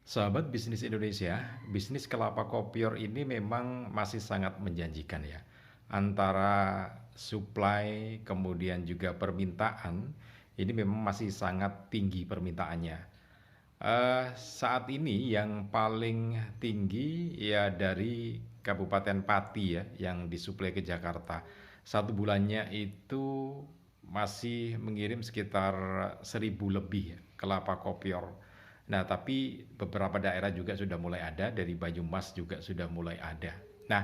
Sahabat bisnis Indonesia, bisnis kelapa kopior ini memang masih sangat menjanjikan ya. Antara supply kemudian juga permintaan, ini memang masih sangat tinggi permintaannya. Saat ini yang paling tinggi ya dari Kabupaten Pati ya, yang disuplai ke Jakarta. Satu bulannya itu masih mengirim sekitar 1.000 lebih ya, kelapa kopior. Nah, tapi beberapa daerah juga sudah mulai ada, dari Banyumas juga sudah mulai ada. Nah,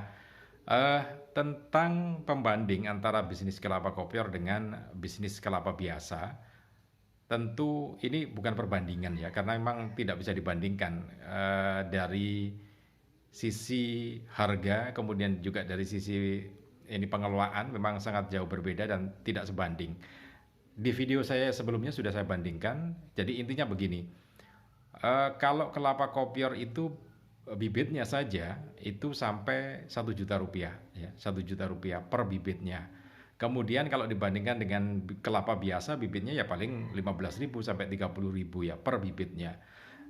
eh, tentang pembanding antara bisnis kelapa kopior dengan bisnis kelapa biasa, tentu ini bukan perbandingan ya, karena memang tidak bisa dibandingkan dari sisi harga, kemudian juga dari sisi ini pengelolaan memang sangat jauh berbeda dan tidak sebanding. Di video saya sebelumnya sudah saya bandingkan, jadi intinya begini, kalau kelapa kopior itu bibitnya saja itu sampai 1 juta rupiah ya, 1 juta rupiah per bibitnya. Kemudian kalau dibandingkan dengan kelapa biasa, bibitnya ya paling 15.000 sampai 30.000 ya per bibitnya.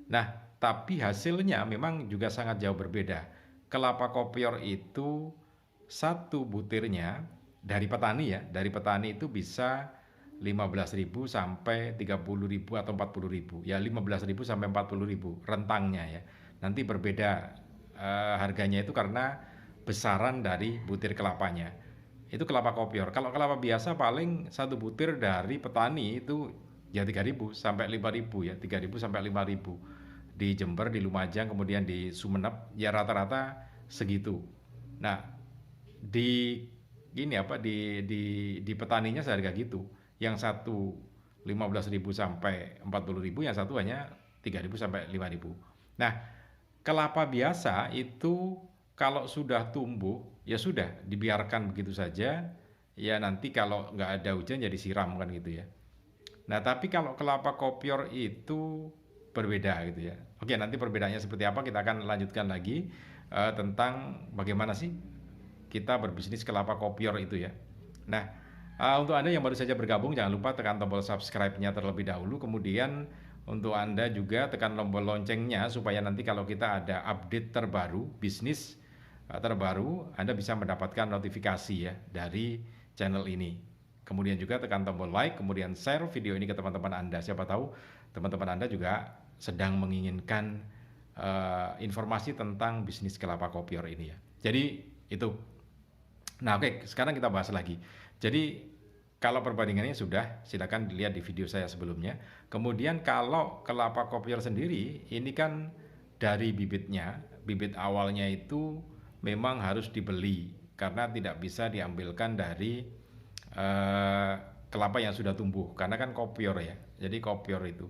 Nah, tapi hasilnya memang juga sangat jauh berbeda. Kelapa kopior itu satu butirnya dari petani ya, dari petani itu bisa 15.000 sampai 30.000 atau 40.000. Ya 15.000 sampai 40.000 rentangnya ya. Nanti berbeda harganya itu karena besaran dari butir kelapanya. Itu kelapa kopior. Kalau kelapa biasa paling satu butir dari petani itu ya 3.000 sampai 5.000 ya, 3.000 sampai 5.000. Di Jember, di Lumajang, kemudian di Sumeneb ya rata-rata segitu. Nah, di ini apa di petaninya seharga gitu. Yang satu 15.000 sampai 40.000, yang satu hanya 3.000 sampai 5.000. Nah, kelapa biasa itu kalau sudah tumbuh ya sudah dibiarkan begitu saja. Ya nanti kalau nggak ada hujan ya disiram kan gitu ya. Nah, tapi kalau kelapa kopior itu berbeda gitu ya. Oke, nanti perbedaannya seperti apa kita akan lanjutkan lagi tentang bagaimana sih kita berbisnis kelapa kopior itu ya. Nah, untuk Anda yang baru saja bergabung, jangan lupa tekan tombol subscribe-nya terlebih dahulu. Kemudian untuk Anda juga tekan tombol loncengnya supaya nanti kalau kita ada update terbaru, bisnis terbaru, Anda bisa mendapatkan notifikasi ya dari channel ini. Kemudian juga tekan tombol like, kemudian share video ini ke teman-teman Anda. Siapa tahu teman-teman Anda juga sedang menginginkan informasi tentang bisnis kelapa kopior ini ya. Jadi itu. Nah, oke, sekarang kita bahas lagi. Jadi kalau perbandingannya sudah, silakan dilihat di video saya sebelumnya. Kemudian kalau kelapa kopior sendiri, ini kan dari bibitnya, bibit awalnya itu memang harus dibeli karena tidak bisa diambilkan dari kelapa yang sudah tumbuh karena kan kopior ya. Jadi kopior itu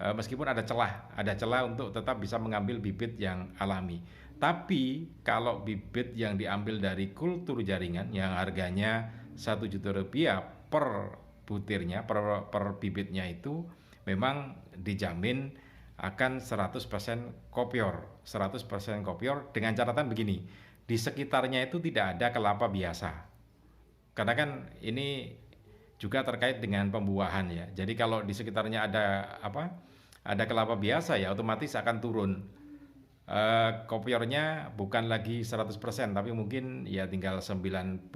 meskipun ada celah untuk tetap bisa mengambil bibit yang alami. Tapi kalau bibit yang diambil dari kultur jaringan yang harganya 1 juta rupiah per butirnya, per bibitnya itu memang dijamin akan 100% kopior. 100% kopior dengan catatan begini, di sekitarnya itu tidak ada kelapa biasa. Karena kan ini juga terkait dengan pembuahan ya. Jadi kalau di sekitarnya ada apa? Ada kelapa biasa ya otomatis akan turun. Kopiornya bukan lagi 100% tapi mungkin ya tinggal 90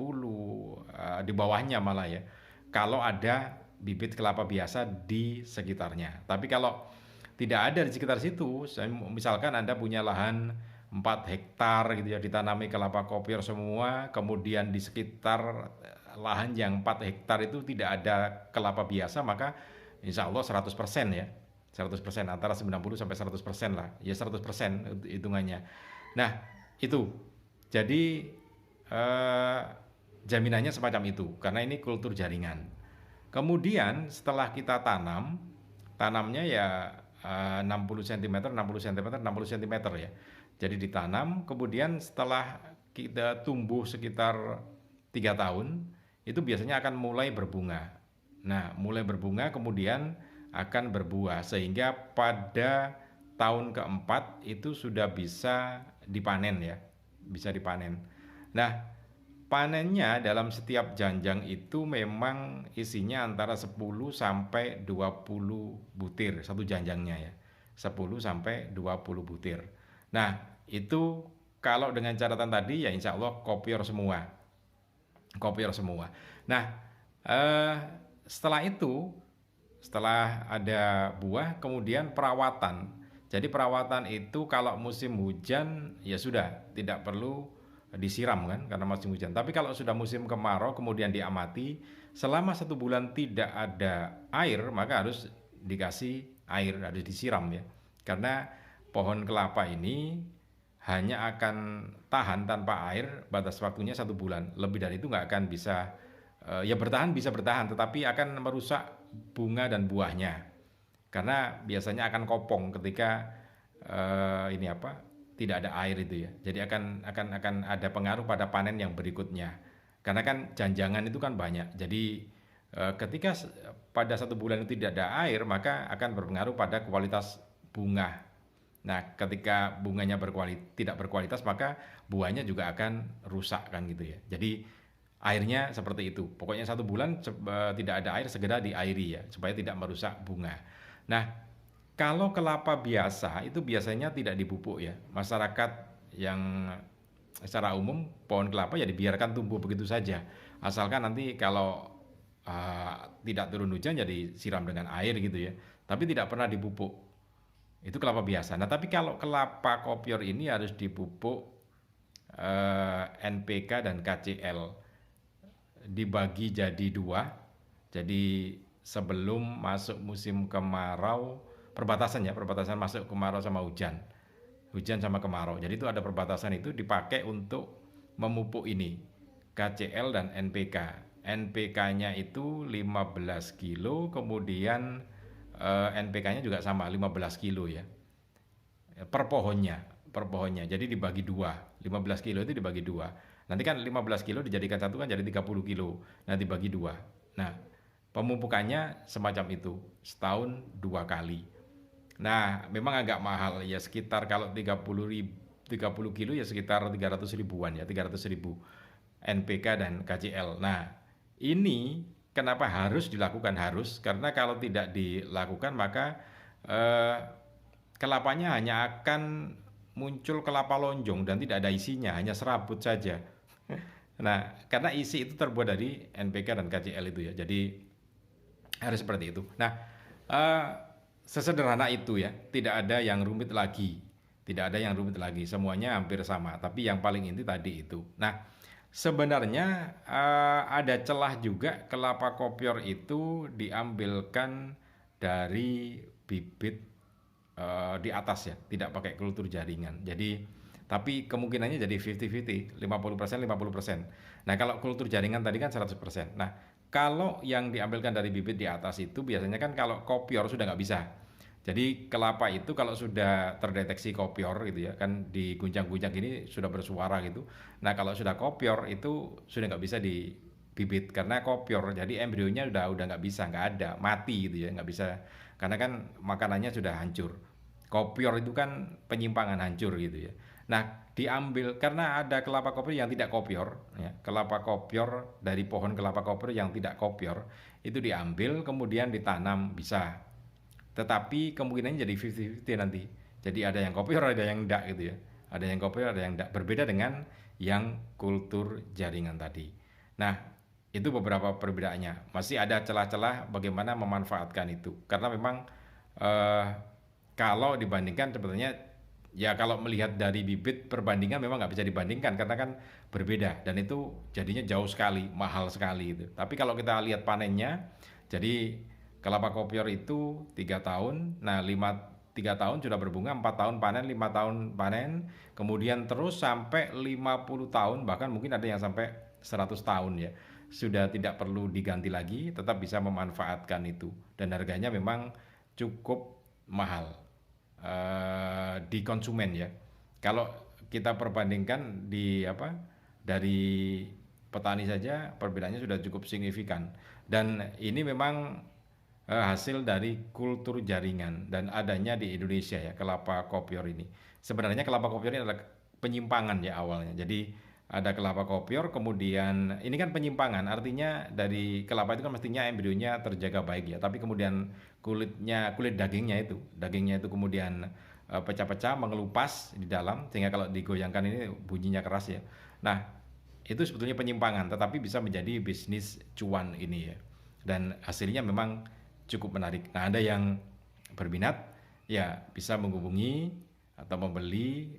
di bawahnya malah ya. Kalau ada bibit kelapa biasa di sekitarnya. Tapi kalau tidak ada di sekitar situ, misalkan Anda punya lahan 4 hektar gitu ya ditanami kelapa kopior semua, kemudian di sekitar lahan yang 4 hektar itu tidak ada kelapa biasa, maka insya Allah 100% ya. 100% antara 90 sampai 100% lah. Ya 100% hitungannya. Nah, itu. Jadi jaminannya semacam itu karena ini kultur jaringan. Kemudian setelah kita tanamnya ya 60 cm, 60 cm, 60 cm ya. Jadi ditanam, kemudian setelah kita tumbuh sekitar 3 tahun, itu biasanya akan mulai berbunga. Nah, mulai berbunga kemudian akan berbuah sehingga pada tahun keempat itu sudah bisa dipanen ya, bisa dipanen. Nah, panennya dalam setiap janjang itu memang isinya antara 10 sampai 20 butir satu janjangnya ya. 10 sampai 20 butir. Nah, itu kalau dengan catatan tadi ya insya Allah kopior semua. Kopior semua. Nah, eh, setelah itu, setelah ada buah, kemudian perawatan. Jadi perawatan itu kalau musim hujan ya sudah tidak perlu disiram kan karena musim hujan. Tapi kalau sudah musim kemarau kemudian diamati selama 1 bulan tidak ada air maka harus dikasih air, harus disiram ya. Karena pohon kelapa ini hanya akan tahan tanpa air batas waktunya 1 bulan. Lebih dari itu nggak akan bisa, ya bertahan bisa bertahan, tetapi akan merusak bunga dan buahnya. Karena biasanya akan kopong ketika ini apa tidak ada air itu ya. Jadi akan ada pengaruh pada panen yang berikutnya. Karena kan janjangan itu kan banyak. Jadi ketika pada 1 bulan itu tidak ada air maka akan berpengaruh pada kualitas bunga. Nah, ketika bunganya tidak berkualitas, maka buahnya juga akan rusak kan gitu ya. Jadi airnya seperti itu. Pokoknya 1 bulan tidak ada air segera diairi ya, supaya tidak merusak bunga. Nah, kalau kelapa biasa itu biasanya tidak dipupuk ya. Masyarakat yang secara umum pohon kelapa ya dibiarkan tumbuh begitu saja. Asalkan nanti kalau tidak turun hujan ya disiram dengan air gitu ya. Tapi tidak pernah dipupuk. Itu kelapa biasa. Nah, tapi kalau kelapa kopior ini harus dipupuk NPK dan KCl dibagi jadi 2. Jadi sebelum masuk musim kemarau, perbatasan masuk kemarau sama hujan. Hujan sama kemarau. Jadi itu ada perbatasan itu dipakai untuk memupuk ini. KCl dan NPK. NPK-nya itu 15 kilo, kemudian NPK-nya juga sama 15 kilo ya per pohonnya jadi dibagi 2, 15 kilo itu dibagi 2. Nanti kan 15 kilo dijadikan satu kan jadi 30 kilo, nah dibagi 2. Nah, pemupukannya semacam itu setahun 2 kali. Nah, memang agak mahal ya, sekitar kalau 30 kilo ya sekitar 300 ribuan ya, 300 ribu NPK dan KCl. Nah, ini kenapa harus dilakukan? Harus karena kalau tidak dilakukan maka kelapanya hanya akan muncul kelapa lonjong dan tidak ada isinya, hanya serabut saja. Nah, karena isi itu terbuat dari NPK dan KCl itu ya, jadi harus seperti itu. Nah, sesederhana itu ya, tidak ada yang rumit lagi, semuanya hampir sama. Tapi yang paling inti tadi itu. Nah, sebenarnya ada celah juga kelapa kopior itu diambilkan dari bibit di atas ya, tidak pakai kultur jaringan. Jadi tapi kemungkinannya jadi 50-50, 50%, 50%. Nah, kalau kultur jaringan tadi kan 100%. Nah, kalau yang diambilkan dari bibit di atas itu biasanya kan kalau kopior sudah nggak bisa. Jadi kelapa itu kalau sudah terdeteksi kopior gitu ya, kan diguncang-guncang gini sudah bersuara gitu. Nah, kalau sudah kopior itu sudah nggak bisa dibibit karena kopior. Jadi embrionya udah nggak bisa, nggak ada, mati gitu ya, nggak bisa. Karena kan makanannya sudah hancur. Kopior itu kan penyimpangan hancur gitu ya. Nah, diambil karena ada kelapa kopior yang tidak kopior ya. Kelapa kopior dari pohon kelapa kopior yang tidak kopior itu diambil kemudian ditanam bisa. Tetapi kemungkinannya jadi 50-50 nanti. Jadi ada yang kopior, ada yang enggak gitu ya. Ada yang kopior, ada yang enggak. Berbeda dengan yang kultur jaringan tadi. Nah, itu beberapa perbedaannya. Masih ada celah-celah bagaimana memanfaatkan itu. Karena memang kalau dibandingkan sebetulnya ya kalau melihat dari bibit perbandingan memang nggak bisa dibandingkan karena kan berbeda dan itu jadinya jauh sekali, mahal sekali itu. Tapi kalau kita lihat panennya, jadi kelapa kopior itu 3 tahun, nah 3 tahun sudah berbunga, 4 tahun panen, 5 tahun panen, kemudian terus sampai 50 tahun, bahkan mungkin ada yang sampai 100 tahun ya. Sudah tidak perlu diganti lagi, tetap bisa memanfaatkan itu. Dan harganya memang cukup mahal di konsumen ya. Kalau kita perbandingkan dari petani saja perbedaannya sudah cukup signifikan. Dan ini memang hasil dari kultur jaringan dan adanya di Indonesia ya kelapa kopior ini. Sebenarnya kelapa kopior ini adalah penyimpangan ya awalnya. Jadi ada kelapa kopior kemudian ini kan penyimpangan artinya dari kelapa itu kan mestinya embrionya terjaga baik ya. Tapi kemudian kulit dagingnya itu kemudian pecah-pecah, mengelupas di dalam, sehingga kalau digoyangkan ini bunyinya keras ya. Nah, itu sebetulnya penyimpangan, tetapi bisa menjadi bisnis cuan ini ya. Dan hasilnya memang cukup menarik. Nah, Anda yang berminat, ya bisa menghubungi atau membeli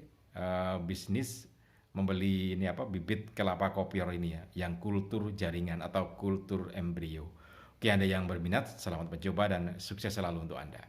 bisnis, membeli ini apa, bibit kelapa kopior ini ya, yang kultur jaringan atau kultur embrio. Oke, Anda yang berminat, selamat mencoba dan sukses selalu untuk Anda.